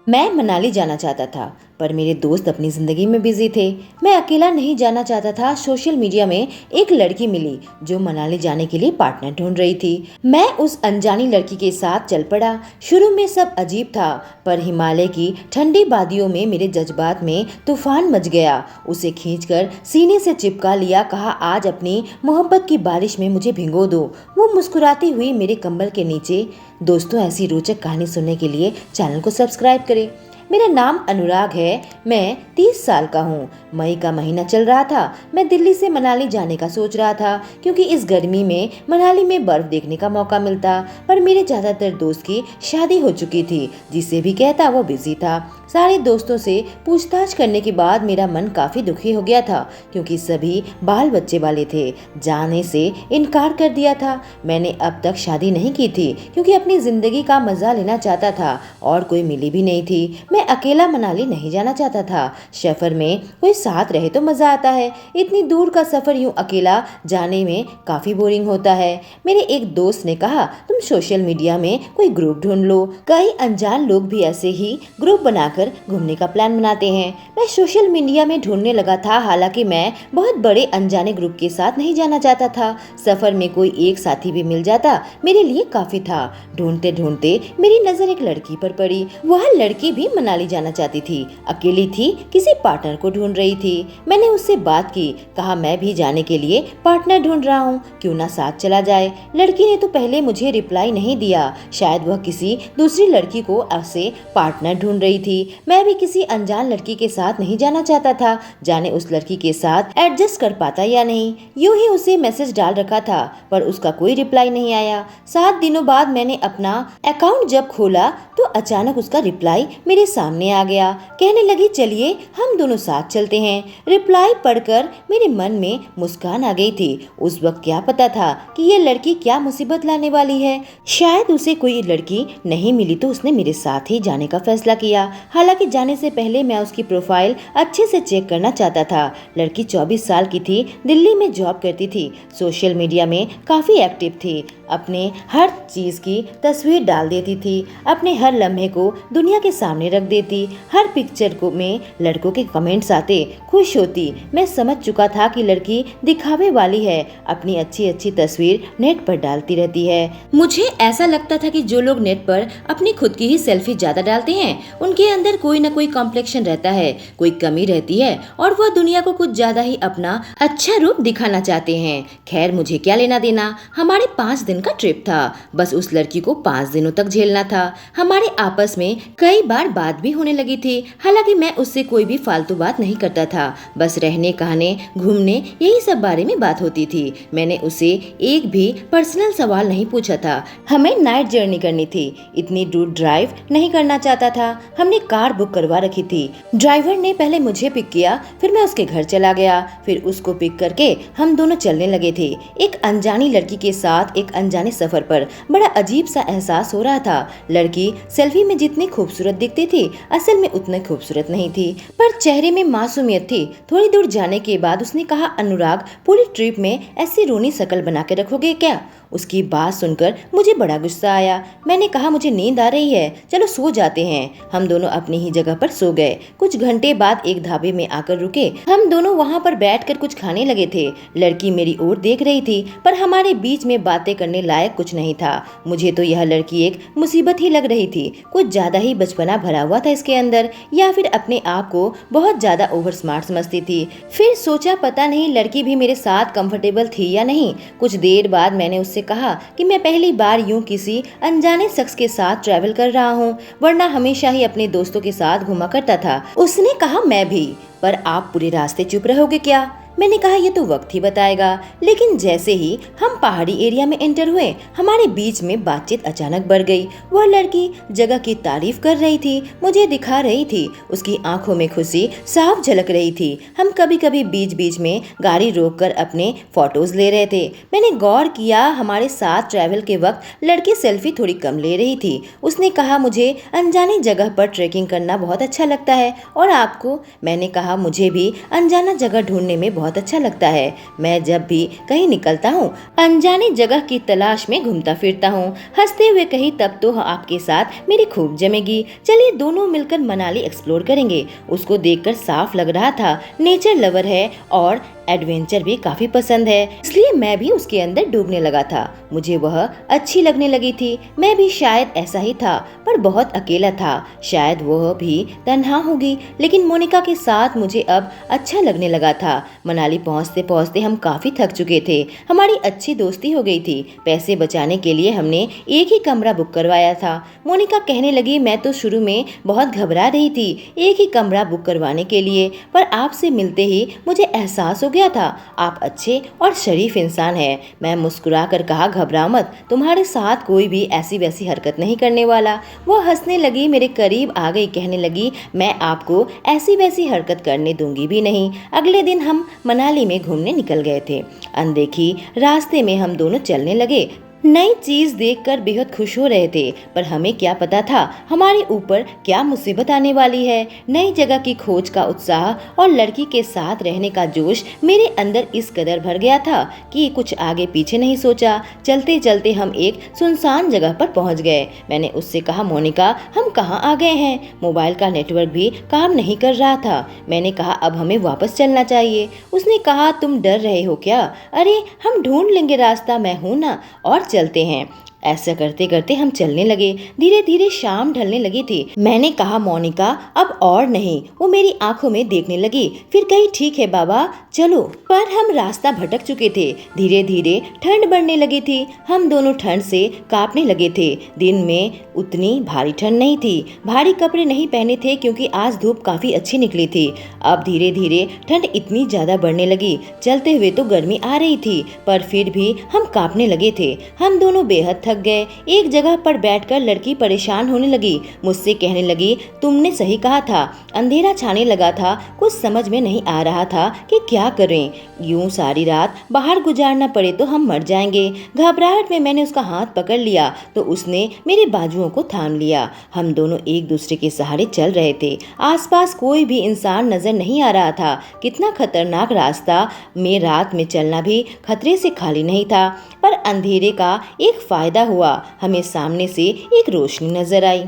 मैं मनाली जाना चाहता था, पर मेरे दोस्त अपनी ज़िंदगी में बिजी थे। मैं अकेला नहीं जाना चाहता था। सोशल मीडिया में एक लड़की मिली जो मनाली जाने के लिए पार्टनर ढूंढ रही थी। मैं उस अनजानी लड़की के साथ चल पड़ा। शुरू में सब अजीब था, पर हिमालय की ठंडी वादियों में मेरे जज्बात में तूफान मच गया। उसे खींचकर सीने से चिपका लिया, कहा आज अपनी मोहब्बत की बारिश में मुझे भिगो दो। वो मुस्कुराती हुई मेरे कंबल के नीचे। दोस्तों, ऐसी रोचक कहानी सुनने के लिए चैनल को सब्सक्राइब करें। मेरा नाम अनुराग है। मैं 30 साल का हूँ। मई का महीना चल रहा था। मैं दिल्ली से मनाली जाने का सोच रहा था, क्योंकि इस गर्मी में मनाली में बर्फ देखने का मौका मिलता। पर मेरे ज्यादातर दोस्त की शादी हो चुकी थी। जिसे भी कहता वो बिजी था। सारे दोस्तों से पूछताछ करने के बाद मेरा मन काफी दुखी हो गया था, क्योंकि सभी बाल बच्चे वाले थे। जाने से इनकार कर दिया था। मैंने अब तक शादी नहीं की थी, क्योंकि अपनी जिंदगी का मजा लेना चाहता था और कोई मिली भी नहीं थी। मैं अकेला मनाली नहीं जाना चाहता था। सफर में कोई साथ रहे तो मजा आता है। इतनी दूर का सफर यूं अकेला जाने में काफी बोरिंग होता है। मेरे एक दोस्त ने कहा, तुम सोशल मीडिया में कोई ग्रुप ढूंढ लो। कई अनजान लोग भी ऐसे ही ग्रुप बनाकर घूमने का प्लान बनाते हैं। मैं सोशल मीडिया में ढूंढने लगा था, हालांकि मैं बहुत बड़े अनजाने ग्रुप के साथ नहीं जाना चाहता था। सफर में कोई एक साथी भी मिल जाता मेरे लिए काफी था। ढूंढते ढूंढते मेरी नजर एक लड़की पर पड़ी। वह लड़की भी मनाली जाना चाहती थी। अकेली थी, किसी पार्टनर को ढूंढ रही थी। मैंने उससे बात की, कहा मैं भी जाने के लिए पार्टनर ढूंढ रहा हूँ, क्यों ना साथ चला जाए। लड़की ने तो पहले मुझे रिप्लाई नहीं दिया। शायद वह किसी दूसरी लड़की को ऐसे पार्टनर ढूंढ रही थी। मैं भी किसी अनजान लड़की के साथ नहीं जाना चाहता था। जाने उस लड़की के साथ एडजस्ट कर पाता या नहीं। यूं ही उसे मैसेज डाल रखा था, पर उसका कोई रिप्लाई नहीं आया। 7 दिनों बाद मैंने अपना अकाउंट जब खोला तो अचानक उसका रिप्लाई मेरे सामने आ गया। कहने लगी, चलिए हम दोनों साथ चलते हैं। रिप्लाई पढ़कर मेरे मन में मुस्कान आ गई थी। उस वक्त क्या पता था कि ये लड़की क्या मुसीबत लाने वाली है। शायद उसे कोई लड़की नहीं मिली तो उसने मेरे साथ ही जाने का फैसला किया। हालांकि जाने से पहले मैं उसकी प्रोफाइल अच्छे से चेक करना चाहता था। लड़की 24 साल की थी, दिल्ली में जॉब करती थी, सोशल मीडिया में काफी एक्टिव थी, अपने हर चीज की तस्वीर डाल देती थी, अपने हर लम्हे को दुनिया के सामने रख देती। हर पिक्चर को में लड़कों के कमेंट्स आते, खुश होती। मैं समझ चुका था कि लड़की दिखावे वाली है, अपनी अच्छी अच्छी तस्वीर नेट पर डालती रहती है। मुझे ऐसा लगता था कि जो लोग नेट पर अपनी खुद की ही सेल्फी ज्यादा डालते हैं, उनके अंदर कोई न कोई कॉम्प्लेक्शन रहता है, कोई कमी रहती है, और वह दुनिया को कुछ ज्यादा ही अपना अच्छा रूप दिखाना चाहते हैं। खैर, मुझे क्या लेना देना। हमारे 5 दिन का ट्रिप था। बस उस लड़की को 5 दिनों तक झेलना था। हमारे आपस में कई बार बात भी होने लगी थी। हालांकि मैं उससे कोई भी फालतू बात नहीं करता था। बस रहने, कहने, घूमने, यही सब बारे में बात होती थी। मैंने उसे एक भी पर्सनल सवाल नहीं पूछा था। हमें नाइट जर्नी करनी थी, इतनी दूर ड्राइव नहीं करना चाहता था। हमने कार बुक करवा रखी थी। ड्राइवर ने पहले मुझे पिक किया, फिर मैं उसके घर चला गया, फिर उसको पिक करके हम दोनों चलने लगे थे। एक अनजानी लड़की के साथ एक अनजाने सफर पर। बड़ा अजीब सा एहसास हो रहा था। लड़की सेल्फी में जितनी खूबसूरत दिखती थी, असल में उतनी खूबसूरत नहीं थी, पर चेहरे में मासूमियत थी। थोड़ी दूर जाने के बाद उसने कहा, अनुराग, पूरी ट्रिप में ऐसी रोनी शक्ल बना के रखोगे क्या? उसकी बात सुनकर मुझे बड़ा गुस्सा आया। मैंने कहा, मुझे नींद आ रही है, चलो सो जाते हैं। हम दोनों अपनी ही जगह पर सो गए। कुछ घंटे बाद एक ढाबे में आकर रुके। हम दोनों वहां पर बैठकर कुछ खाने लगे थे। लड़की मेरी ओर देख रही थी, पर हमारे बीच में बातें करने लायक कुछ नहीं था। मुझे तो यह लड़की एक मुसीबत ही लग रही थी। कुछ ज्यादा ही बचपना भरा हुआ था इसके अंदर, या फिर अपने आप को बहुत ज्यादा ओवर स्मार्ट समझती थी। फिर सोचा, पता नहीं लड़की भी मेरे साथ कंफर्टेबल थी या नहीं। कुछ देर बाद मैंने उससे कहा कि मैं पहली बार यूं किसी अनजाने शख्स के साथ ट्रैवल कर रहा हूं, वरना हमेशा ही अपने दोस्तों के साथ घुमा करता था। उसने कहा, मैं भी, पर आप पूरे रास्ते चुप रहोगे क्या? मैंने कहा, ये तो वक्त ही बताएगा। लेकिन जैसे ही हम पहाड़ी एरिया में एंटर हुए, हमारे बीच में बातचीत अचानक बढ़ गई। वह लड़की जगह की तारीफ कर रही थी, मुझे दिखा रही थी। उसकी आंखों में खुशी साफ झलक रही थी। हम कभी कभी बीच बीच में गाड़ी रोककर अपने फोटोज ले रहे थे। मैंने गौर किया, हमारे साथ ट्रैवल के वक्त लड़की सेल्फी थोड़ी कम ले रही थी। उसने कहा, मुझे अनजानी जगह पर ट्रेकिंग करना बहुत अच्छा लगता है, और आपको? मैंने कहा, मुझे भी अनजाना जगह ढूंढने में बहुत अच्छा लगता है। मैं जब भी कहीं निकलता हूँ अनजानी जगह की तलाश में घूमता फिरता हूँ। हंसते हुए कही तब तो आपके साथ मेरी खूब जमेगी। चलिए दोनों मिलकर मनाली एक्सप्लोर करेंगे। उसको देखकर साफ लग रहा था नेचर लवर है और एडवेंचर भी काफी पसंद है, इसलिए मैं भी उसके अंदर डूबने लगा था। मुझे वह अच्छी लगने लगी थी। मैं भी शायद ऐसा ही था, पर बहुत अकेला था। शायद वह भी तन्हा होगी, लेकिन मोनिका के साथ मुझे अब अच्छा लगने लगा था। मनाली पहुंचते पहुंचते हम काफी थक चुके थे। हमारी अच्छी दोस्ती हो गई थी। पैसे बचाने के लिए हमने एक ही कमरा बुक करवाया था। मोनिका कहने लगी, मैं तो शुरू में बहुत घबरा रही थी एक ही कमरा बुक करवाने के लिए, पर आपसे मिलते ही मुझे एहसास हो गया था आप अच्छे और शरीफ इंसान हैं। मैं मुस्कुरा कर कहा, घबराओ मत, तुम्हारे साथ कोई भी ऐसी वैसी हरकत नहीं करने वाला। वो हंसने लगी, मेरे करीब आ गई, कहने लगी, मैं आपको ऐसी वैसी हरकत करने दूंगी भी नहीं। अगले दिन हम मनाली में घूमने निकल गए थे। अनदेखी रास्ते में हम दोनों चलने लगे। नई चीज देखकर बेहद खुश हो रहे थे, पर हमें क्या पता था हमारे ऊपर क्या मुसीबत आने वाली है। नई जगह की खोज का उत्साह और लड़की के साथ रहने का जोश मेरे अंदर इस कदर भर गया था कि कुछ आगे पीछे नहीं सोचा। चलते चलते हम एक सुनसान जगह पर पहुंच गए। मैंने उससे कहा, मोनिका हम कहाँ आ गए हैं? मोबाइल का नेटवर्क भी काम नहीं कर रहा था। मैंने कहा, अब हमें वापस चलना चाहिए। उसने कहा, तुम डर रहे हो क्या? अरे हम ढूंढ लेंगे रास्ता, मैं हूं ना, और चलते हैं। ऐसा करते करते हम चलने लगे। धीरे धीरे शाम ढलने लगी थी। मैंने कहा, मोनिका अब और नहीं। वो मेरी आंखों में देखने लगी, फिर कही, ठीक है बाबा चलो। पर हम रास्ता भटक चुके थे। धीरे धीरे ठंड बढ़ने लगी थी। हम दोनों ठंड से कांपने लगे थे। दिन में उतनी भारी ठंड नहीं थी। भारी कपड़े नहीं पहने थे क्योंकि आज धूप काफी अच्छी निकली थी। अब धीरे धीरे ठंड इतनी ज्यादा बढ़ने लगी। चलते हुए तो गर्मी आ रही थी, पर फिर भी हम कांपने लगे थे। हम दोनों बेहद थक गए। एक जगह पर बैठकर लड़की परेशान होने लगी। मुझसे कहने लगी, तुमने सही कहा था। अंधेरा छाने लगा था। कुछ समझ में नहीं आ रहा था कि क्या करें। यूं सारी रात बाहर गुजारना पड़े तो हम मर जाएंगे। घबराहट में मैंने उसका हाथ पकड़ लिया तो उसने मेरे बाजुओं को थाम लिया। हम दोनों एक दूसरे के सहारे चल रहे थे। आसपास कोई भी इंसान नजर नहीं आ रहा था। कितना खतरनाक रास्ता में रात में चलना भी खतरे से खाली नहीं था। पर अंधेरे का एक फायदा हुआ, हमें सामने से एक रोशनी नजर आई।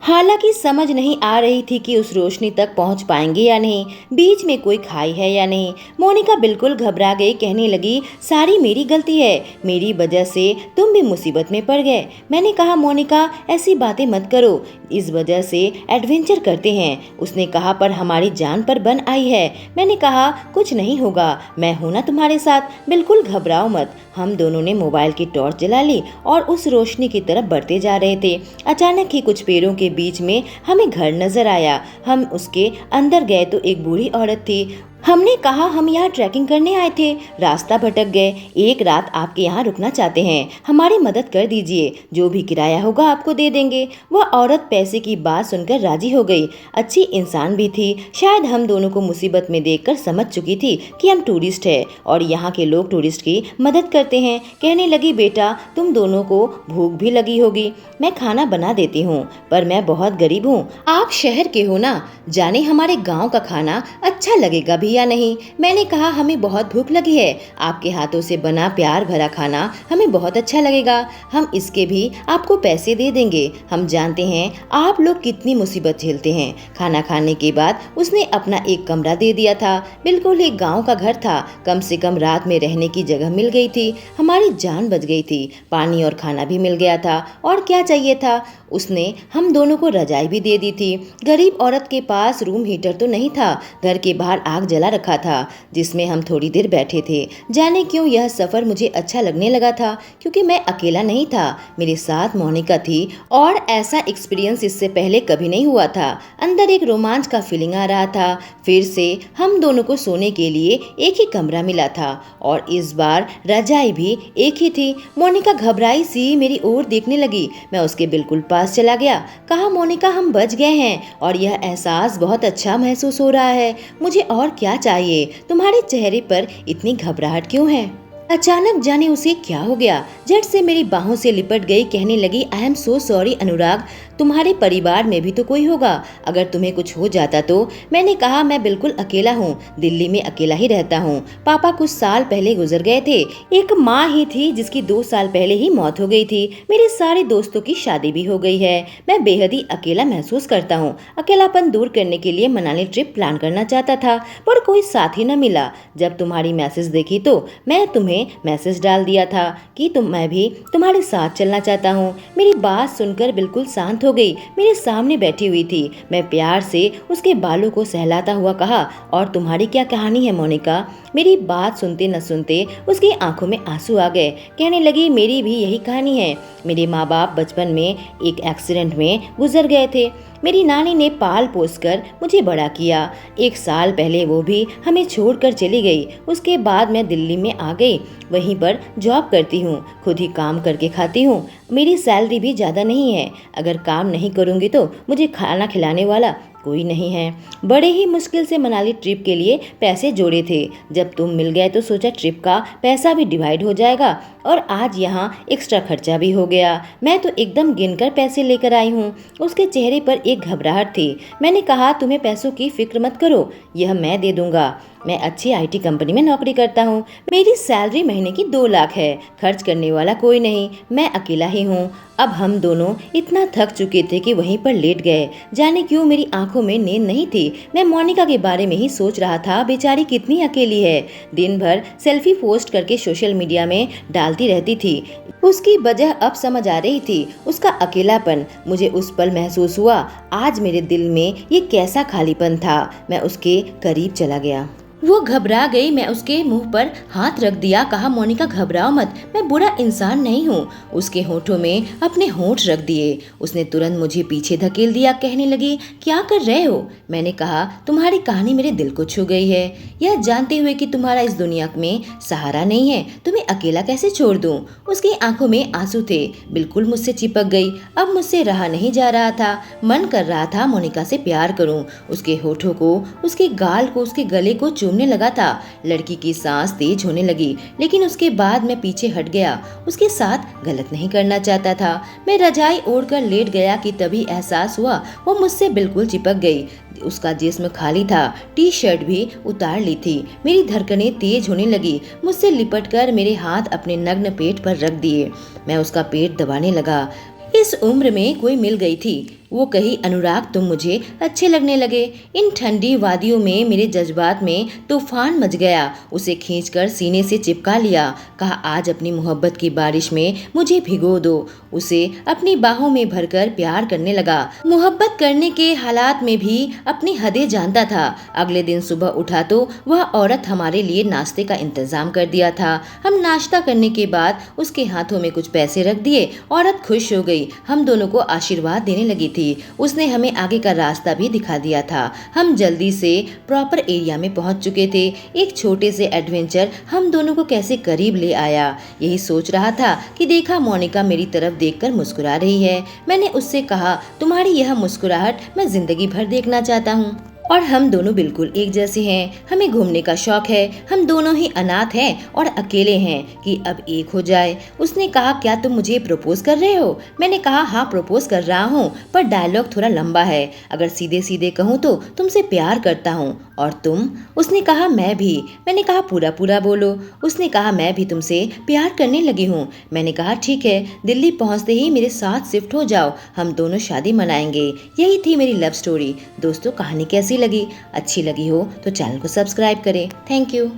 हालांकि समझ नहीं आ रही थी कि उस रोशनी तक पहुंच पाएंगे या नहीं, बीच में कोई खाई है या नहीं। मोनिका बिल्कुल घबरा गई, कहने लगी, सारी मेरी गलती है, मेरी वजह से तुम भी मुसीबत में पड़ गए। मैंने कहा, मोनिका ऐसी बातें मत करो, इस वजह से एडवेंचर करते हैं। उसने कहा, पर हमारी जान पर बन आई है। मैंने कहा, कुछ नहीं होगा, मैं हूं ना तुम्हारे साथ, बिल्कुल घबराओ मत। हम दोनों ने मोबाइल की टॉर्च जला ली और उस रोशनी की तरफ बढ़ते जा रहे थे। अचानक ही कुछ पेड़ों के बीच में हमें घर नजर आया। हम उसके अंदर गए तो एक बूढ़ी औरत थी। हमने कहा, हम यहाँ ट्रैकिंग करने आए थे, रास्ता भटक गए, एक रात आपके यहाँ रुकना चाहते हैं, हमारी मदद कर दीजिए, जो भी किराया होगा आपको दे देंगे। वह औरत पैसे की बात सुनकर राजी हो गई। अच्छी इंसान भी थी। शायद हम दोनों को मुसीबत में देखकर समझ चुकी थी कि हम टूरिस्ट है और यहाँ के लोग टूरिस्ट की मदद करते हैं। कहने लगी, बेटा तुम दोनों को भूख भी लगी होगी, मैं खाना बना देती हूँ, पर मैं बहुत गरीब हूँ, आप शहर के हो ना, जाने हमारे गाँव का खाना अच्छा लगेगा भी या नहीं। मैंने कहा, हमें बहुत भूख लगी है, आपके हाथों से बना प्यार भरा खाना हमें बहुत अच्छा लगेगा, हम इसके भी आपको पैसे दे देंगे। हम जानते हैं आप लोग कितनी मुसीबत झेलते हैं। खाना खाने के बाद उसने अपना एक कमरा दे दिया था। बिल्कुल एक गांव का घर था। कम से कम रात में रहने की जगह मिल गई थी। हमारी जान बच गई थी। पानी और खाना भी मिल गया था। और क्या चाहिए था। उसने हम दोनों को रजाई भी दे दी थी। गरीब औरत के पास रूम हीटर तो नहीं था। घर के बाहर आग जला रखा था जिसमें हम थोड़ी देर बैठे थे। जाने क्यों यह सफर मुझे अच्छा लगने लगा था, क्योंकि मैं अकेला नहीं था, मेरे साथ मोनिका थी और ऐसा एक्सपीरियंस इससे पहले कभी नहीं हुआ था। अंदर एक रोमांच का फीलिंग आ रहा था। फिर से हम दोनों को सोने के लिए एक ही कमरा मिला था और इस बार रजाई भी एक ही थी। मोनिका घबराई सी मेरी ओर देखने लगी। मैं उसके बिल्कुल पास चला गया। कहा, मोनिका हम बच गए हैं और यह एहसास बहुत अच्छा महसूस हो रहा है। मुझे और क्या चाहिए? तुम्हारे चेहरे पर इतनी घबराहट क्यों है? अचानक जाने उसे क्या हो गया, झट से मेरी बाहों से लिपट गई, कहने लगी, आई एम सो सॉरी अनुराग, तुम्हारे परिवार में भी तो कोई होगा, अगर तुम्हें कुछ हो जाता तो। मैंने कहा, मैं बिल्कुल अकेला हूँ, दिल्ली में अकेला ही रहता हूँ, पापा कुछ साल पहले गुजर गए थे, एक माँ ही थी जिसकी 2 साल पहले ही मौत हो गई थी, मेरे सारे दोस्तों की शादी भी हो गई है, मैं बेहद ही अकेला महसूस करता हूँ। अकेलापन दूर करने के लिए मनाली ट्रिप प्लान करना चाहता था, पर कोई साथी न मिला। जब तुम्हारी मैसेज देखी तो मैं तुम्हें मैसेज डाल दिया था कि मैं भी तुम्हारे साथ चलना चाहता हूँ। मेरी बात सुनकर बिल्कुल शांत हो गई, मेरे सामने बैठी हुई थी। मैं प्यार से उसके बालों को सहलाता हुआ कहा, और तुम्हारी क्या कहानी है मोनिका। मेरी बात सुनते न सुनते उसकी आंखों में आंसू आ गए, कहने लगी, मेरी भी यही कहानी है। मेरे माँ बाप बचपन में एक एक्सीडेंट में गुजर गए थे, मेरी नानी ने पाल पोस कर मुझे बड़ा किया, 1 साल पहले वो भी हमें छोड़कर चली गई। उसके बाद मैं दिल्ली में आ गई, वहीं पर जॉब करती हूँ, खुद ही काम करके खाती हूँ, मेरी सैलरी भी ज़्यादा नहीं है, अगर काम नहीं करूँगी तो मुझे खाना खिलाने वाला कोई नहीं है। बड़े ही मुश्किल से मनाली ट्रिप के लिए पैसे जोड़े थे, जब तुम मिल गए तो सोचा ट्रिप का पैसा भी डिवाइड हो जाएगा, और आज यहाँ एक्स्ट्रा खर्चा भी हो गया। मैं तो एकदम गिनकर पैसे लेकर आई हूँ। उसके चेहरे पर एक घबराहट थी। मैंने कहा, तुम्हें पैसों की फिक्र मत करो, यह मैं दे दूंगा, मैं अच्छी IT कंपनी में नौकरी करता हूँ, मेरी सैलरी महीने की 2 लाख है, खर्च करने वाला कोई नहीं, मैं अकेला ही हूँ। अब हम दोनों इतना थक चुके थे कि वहीं पर लेट गए। जाने क्यों मेरी आंखों में नींद नहीं थी, मैं मोनिका के बारे में ही सोच रहा था, बेचारी कितनी अकेली है, दिन भर सेल्फी पोस्ट करके सोशल मीडिया में डालती रहती थी। उसकी वजह अब समझ आ रही थी, उसका अकेलापन। मुझे उस पल महसूस हुआ, आज मेरे दिल में ये कैसा खालीपन था। मैं उसके करीब चला गया, वो घबरा गई, मैं उसके मुंह पर हाथ रख दिया, कहा, मोनिका घबराओ मत, मैं बुरा इंसान नहीं हूँ। उसके होठों में अपने होठ रख दिए, उसने तुरंत मुझे पीछे धकेल दिया, कहने लगी, क्या कर रहे हो। मैंने कहा, तुम्हारी कहानी मेरे दिल को छू गई है, यह जानते हुए कि तुम्हारा इस दुनिया में सहारा नहीं है, तुम्हें अकेला कैसे छोड़ दूँ। उसकी आंखों में आंसू थे, बिल्कुल मुझसे चिपक गई। अब मुझसे रहा नहीं जा रहा था, मन कर रहा था मोनिका से प्यार करूँ, उसके होठों को, उसके गाल को, उसके गले को चूमने लगा था। लड़की की सांस तेज होने लगी, लेकिन उसके बाद मैं पीछे हट गया, उसके साथ गलत नहीं करना चाहता था। मैं रजाई ओढ़कर लेट गया कि तभी एहसास हुआ वो मुझसे बिल्कुल चिपक गई। उसका जिस्म खाली था, T-शर्ट भी उतार ली थी। मेरी धड़कनें तेज होने लगी, मुझसे लिपटकर मेरे हाथ अपने नग्न पेट पर रख दिए। मैं उसका पेट दबाने लगा। इस उम्र में कोई मिल गई थी, वो कही, अनुराग तुम मुझे अच्छे लगने लगे। इन ठंडी वादियों में मेरे जज्बात में तूफान मच गया। उसे खींचकर सीने से चिपका लिया, कहा, आज अपनी मोहब्बत की बारिश में मुझे भिगो दो। उसे अपनी बाहों में भरकर प्यार करने लगा। मोहब्बत करने के हालात में भी अपनी हदें जानता था। अगले दिन सुबह उठा तो वह औरत हमारे लिए नाश्ते का इंतजाम कर दिया था। हम नाश्ता करने के बाद उसके हाथों में कुछ पैसे रख दिए। औरत खुश हो गई, हम दोनों को आशीर्वाद देने लगी थी। उसने हमें आगे का रास्ता भी दिखा दिया था। हम जल्दी से प्रॉपर एरिया में पहुंच चुके थे। एक छोटे से एडवेंचर हम दोनों को कैसे करीब ले आया। यही सोच रहा था कि देखा मोनिका मेरी तरफ देखकर मुस्कुरा रही है। मैंने उससे कहा, तुम्हारी यह मुस्कुराहट मैं जिंदगी भर देखना चाहता हूँ। और हम दोनों बिल्कुल एक जैसे हैं, हमें घूमने का शौक है, हम दोनों ही अनाथ हैं और अकेले हैं कि अब एक हो जाए। उसने कहा, क्या तुम मुझे प्रपोज कर रहे हो। मैंने कहा, हाँ प्रपोज कर रहा हूँ, पर डायलॉग थोड़ा लंबा है, अगर सीधे सीधे कहूँ तो तुमसे प्यार करता हूँ। और तुम। उसने कहा, मैं भी। मैंने कहा, पूरा पूरा बोलो। उसने कहा, मैं भी तुमसे प्यार करने लगी हूँ। मैंने कहा, ठीक है, दिल्ली पहुँचते ही मेरे साथ शिफ्ट हो जाओ, हम दोनों शादी मनाएंगे। यही थी मेरी लव स्टोरी। दोस्तों, कहानी कैसी लगी? अच्छी लगी हो तो चैनल को सब्सक्राइब करें। Thank you.